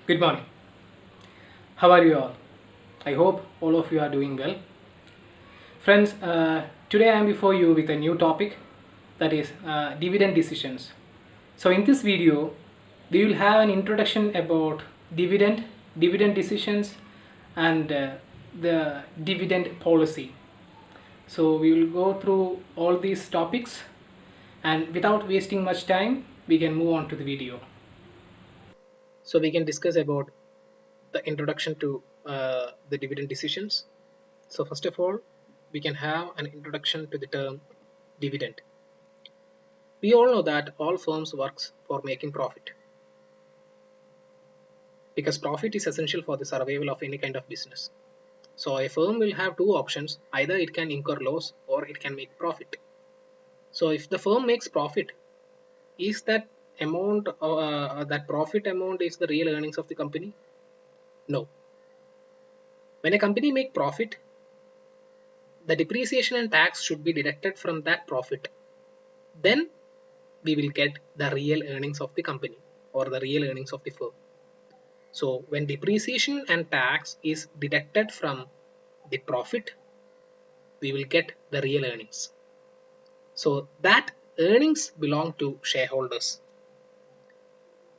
Good morning. How are you all? I hope all of you are doing well. Friends, today I am before you with a new topic, that is dividend decisions. So in this video, we will have an introduction about dividend decisions and the dividend policy. So we will go through all these topics, and without wasting much time, we can move on to the video. So we can discuss about the introduction to the dividend decisions. So first of all, we can have an introduction to the term dividend. We all know that all firms works for making profit, because profit is essential for the survival of any kind of business. So a firm will have two options: either it can incur loss or it can make profit. So if the firm makes profit, is that that profit amount is the real earnings of the company? No. When a company make profit, the depreciation and tax should be deducted from that profit. Then we will get the real earnings of the company or the real earnings of the firm. So when depreciation and tax is deducted from the profit, we will get the real earnings. So that earnings belong to shareholders.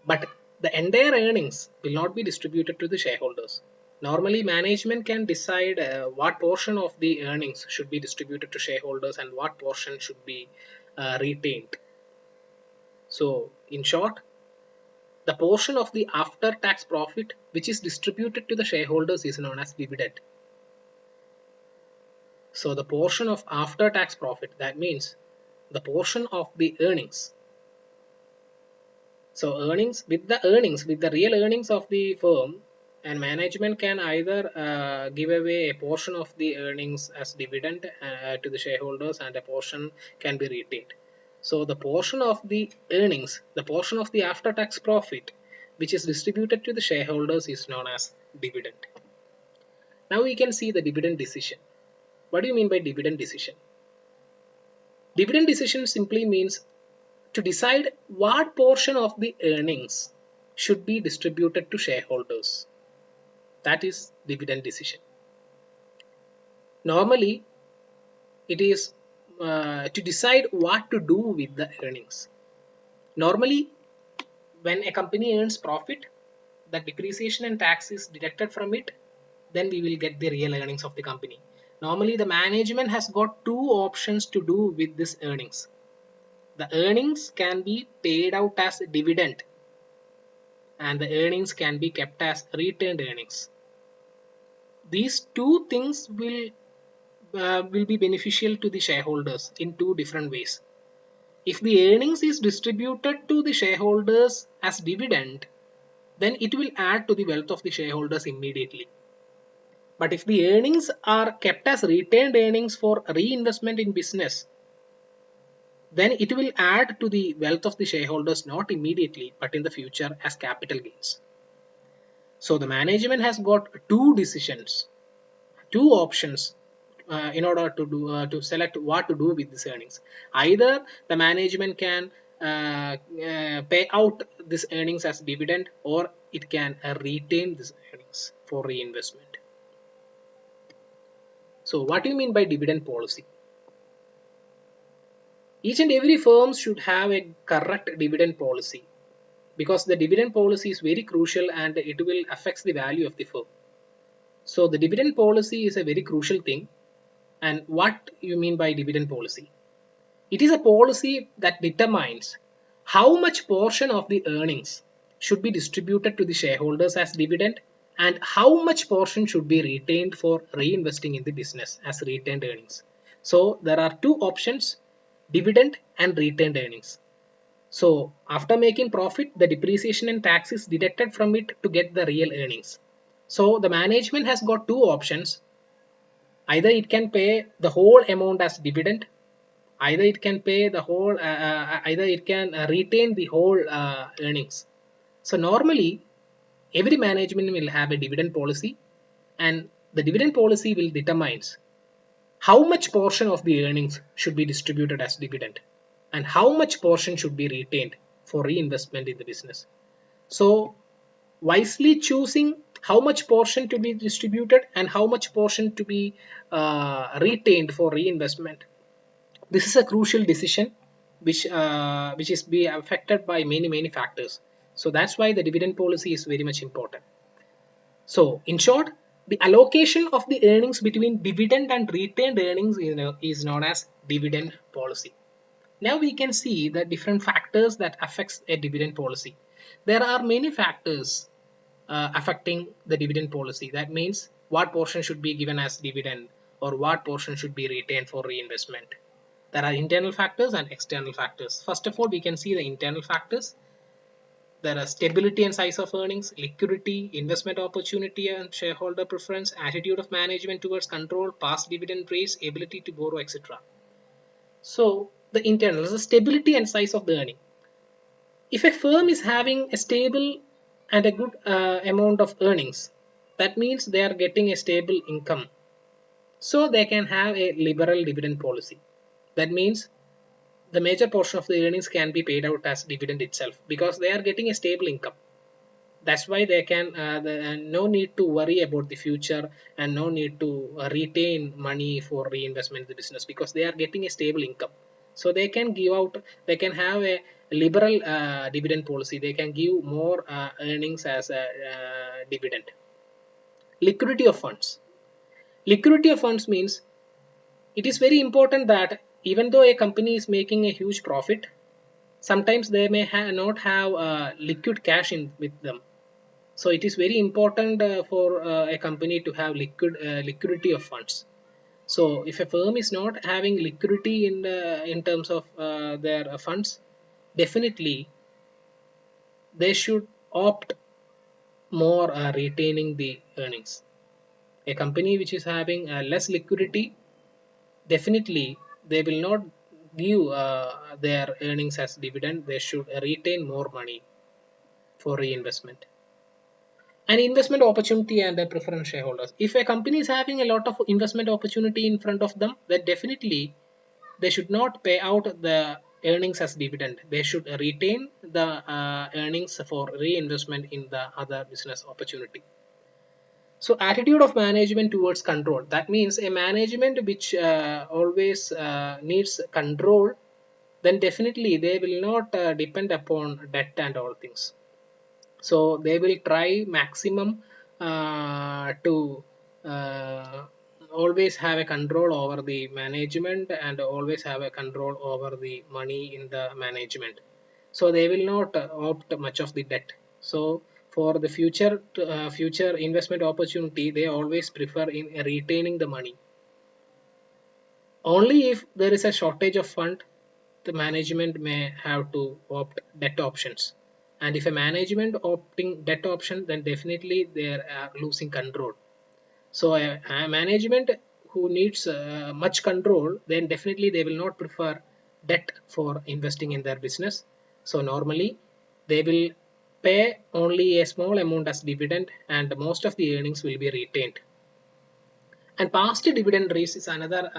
But the entire earnings will not be distributed to the shareholders. Normally, management can decide what portion of the earnings should be distributed to shareholders and what portion should be retained. So, in short, the portion of the after-tax profit which is distributed to the shareholders is known as dividend. So, the portion of after-tax profit, that means the portion of the earnings. So, with the real earnings of the firm, and management can either give away a portion of the earnings as dividend to the shareholders, and a portion can be retained. So the portion of the earnings, the portion of the after tax profit which is distributed to the shareholders is known as dividend. Now we can see the dividend decision. What do you mean by dividend decision? Dividend decision simply means to decide what portion of the earnings should be distributed to shareholders. That is dividend decision. Normally, it is to decide what to do with the earnings. Normally, when a company earns profit, the depreciation and tax is deducted from it, then we will get the real earnings of the company. Normally, the management has got two options to do with this earnings. The earnings can be paid out as dividend, and the earnings can be kept as retained earnings. These two things will be beneficial to the shareholders in two different ways. If the earnings is distributed to the shareholders as dividend, then it will add to the wealth of the shareholders immediately. But if the earnings are kept as retained earnings for reinvestment in business, then it will add to the wealth of the shareholders not immediately but in the future as capital gains. So the management has got two decisions, two options in order to select what to do with these earnings. Either the management can pay out this earnings as dividend, or it can retain these earnings for reinvestment. So what do you mean by dividend policy? Each and every firm should have a correct dividend policy, because the dividend policy is very crucial and it will affect the value of the firm. So the dividend policy is a very crucial thing. And what you mean by dividend policy? It is a policy that determines how much portion of the earnings should be distributed to the shareholders as dividend, and how much portion should be retained for reinvesting in the business as retained earnings. So there are two options: dividend and retained earnings. So after making profit, the depreciation and tax is deducted from it to get the real earnings. So the management has got two options: either it can pay the whole amount as dividend, either it can pay the whole either it can retain the whole earnings. So normally every management will have a dividend policy, and the dividend policy will determines how much portion of the earnings should be distributed as dividend and how much portion should be retained for reinvestment in the business. So wisely choosing how much portion to be distributed and how much portion to be retained for reinvestment. This is a crucial decision which is be affected by many factors. So that's why the dividend policy is very much important. So in short, the allocation of the earnings between dividend and retained earnings is known as dividend policy. Now we can see the different factors that affects a dividend policy. There are many factors affecting the dividend policy. That means what portion should be given as dividend or what portion should be retained for reinvestment. There are internal factors and external factors. First of all, we can see the internal factors. There are stability and size of earnings, liquidity, investment opportunity and shareholder preference, attitude of management towards control, past dividend rates, ability to borrow, etc. So the internal is the stability and size of the earning. If a firm is having a stable and a good amount of earnings, that means they are getting a stable income. So they can have a liberal dividend policy. That means the major portion of the earnings can be paid out as dividend itself because they are getting a stable income. That's why they can no need to worry about the future and no need to retain money for reinvestment in the business because they are getting a stable income. So they can give out, they can have a liberal dividend policy. They can give more earnings as a dividend. Liquidity of funds. Liquidity of funds means it is very important that even though a company is making a huge profit, sometimes they may not have liquid cash in with them. So it is very important for a company to have liquidity of funds. So if a firm is not having liquidity in terms of their funds, definitely they should opt more retaining the earnings. A company which is having less liquidity, definitely they will not give their earnings as dividend. They should retain more money for reinvestment. And investment opportunity and preference shareholders. If a company is having a lot of investment opportunity in front of them, then definitely they should not pay out the earnings as dividend. They should retain the earnings for reinvestment in the other business opportunity. So attitude of management towards control. That means a management which always needs control, then definitely they will not depend upon debt and all things. So they will try maximum to uh, always have a control over the management and always have a control over the money in the management. So they will not opt much of the debt. So for the future investment opportunity, they always prefer in retaining the money. Only if there is a shortage of fund, the management may have to opt debt options. And if a management opting debt option, then definitely they are losing control. So a management who needs much control, then definitely they will not prefer debt for investing in their business. So normally they will pay only a small amount as dividend and most of the earnings will be retained. And past dividend rates is another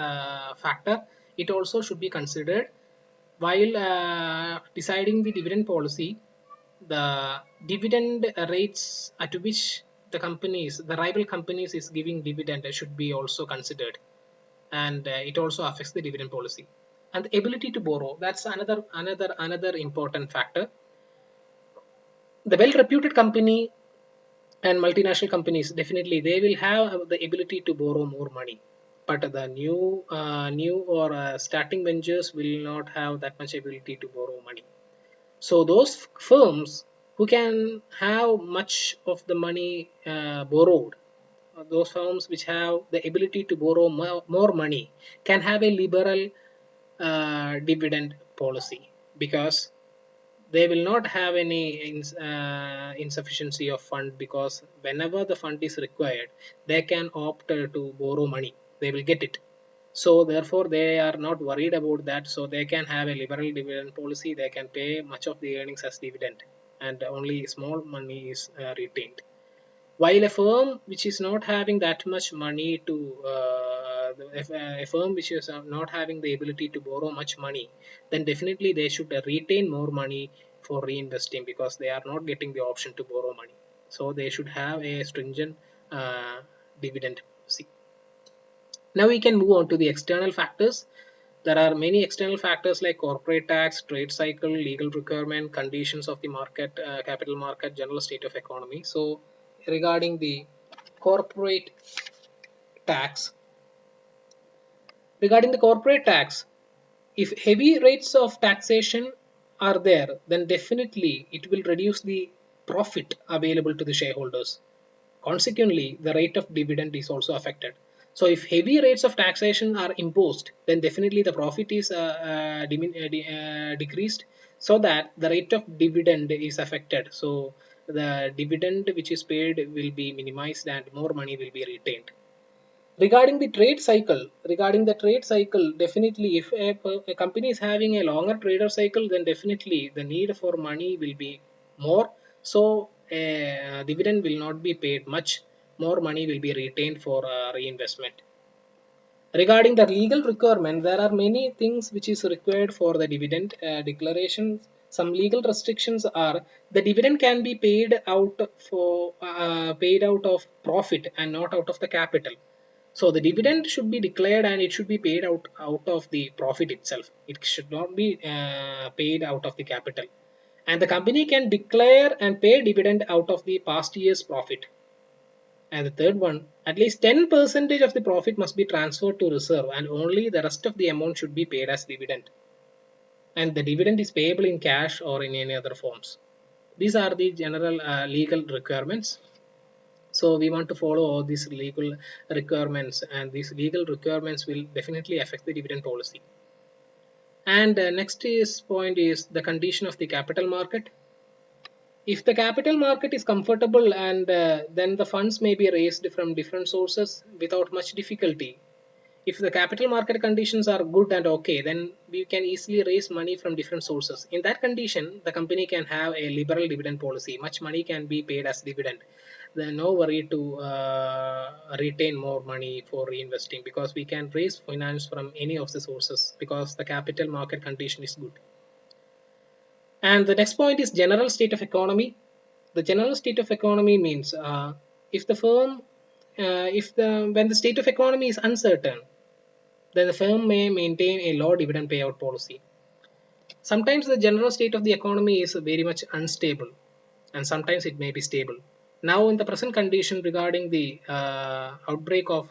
factor. It also should be considered while deciding the dividend policy. The dividend rates at which the rival companies is giving dividend should be also considered, and it also affects the dividend policy. And the ability to borrow, that's another important factor. The well-reputed company and multinational companies, definitely they will have the ability to borrow more money, but the new or starting ventures will not have that much ability to borrow money. So those firms who can have much of the money borrowed, those firms which have the ability to borrow more money, can have a liberal dividend policy because they will not have any insufficiency of fund, because whenever the fund is required, they can opt to borrow money. They will get it. So therefore they are not worried about that. So they can have a liberal dividend policy. They can pay much of the earnings as dividend and only small money is retained. While a firm which is not having that much money to if a firm which is not having the ability to borrow much money, then definitely they should retain more money for reinvesting because they are not getting the option to borrow money. So they should have a stringent dividend policy. Now we can move on to the external factors. There are many external factors like corporate tax, trade cycle, legal requirement, conditions of the market, capital market, general state of economy. So regarding the corporate tax, regarding the corporate tax, if heavy rates of taxation are there, then definitely it will reduce the profit available to the shareholders. Consequently, the rate of dividend is also affected. So if heavy rates of taxation are imposed, then definitely the profit is decreased, so that the rate of dividend is affected. So the dividend which is paid will be minimized and more money will be retained. Regarding the trade cycle, definitely if a company is having a longer trader cycle, then definitely the need for money will be more. So a dividend will not be paid much, more money will be retained for reinvestment. Regarding the legal requirement, there are many things which is required for the dividend declaration. Some legal restrictions are the dividend can be paid out of profit and not out of the capital. So the dividend should be declared and it should be paid out of the profit itself. It should not be paid out of the capital. And the company can declare and pay dividend out of the past year's profit. And the third one, at least 10% of the profit must be transferred to reserve and only the rest of the amount should be paid as dividend. And the dividend is payable in cash or in any other forms. These are the general legal requirements. So we want to follow all these legal requirements, and these legal requirements will definitely affect the dividend policy. And next is point is the condition of the capital market. If the capital market is comfortable and then the funds may be raised from different sources without much difficulty. If the capital market conditions are good and okay, then we can easily raise money from different sources. In that condition, the company can have a liberal dividend policy. Much money can be paid as dividend. Then no worry to retain more money for reinvesting, because we can raise finance from any of the sources because the capital market condition is good. And the next point is general state of economy. The general state of economy means if the firm, if the when the state of economy is uncertain, then the firm may maintain a low dividend payout policy. Sometimes the general state of the economy is very much unstable, and sometimes it may be stable. Now, in the present condition regarding the outbreak of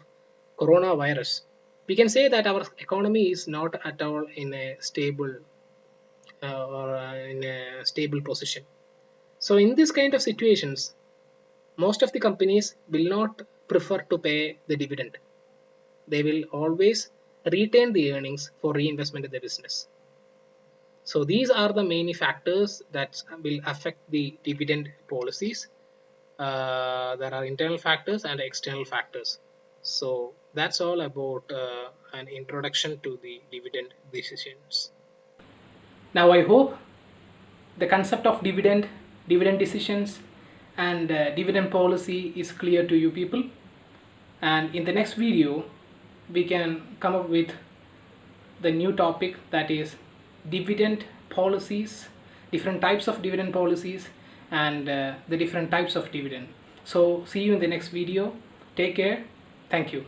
coronavirus, we can say that our economy is not at all in a stable or in a stable position. So, in this kind of situations, most of the companies will not prefer to pay the dividend. They will always retain the earnings for reinvestment in the business. So these are the main factors that will affect the dividend policies. There are internal factors and external factors. So that's all about an introduction to the dividend decisions. Now I hope the concept of dividend decisions, and dividend policy is clear to you people. And in the next video, we can come up with the new topic, that is dividend policies, different types of dividend policies, and the different types of dividend. So see you in the next video. Take care. Thank you.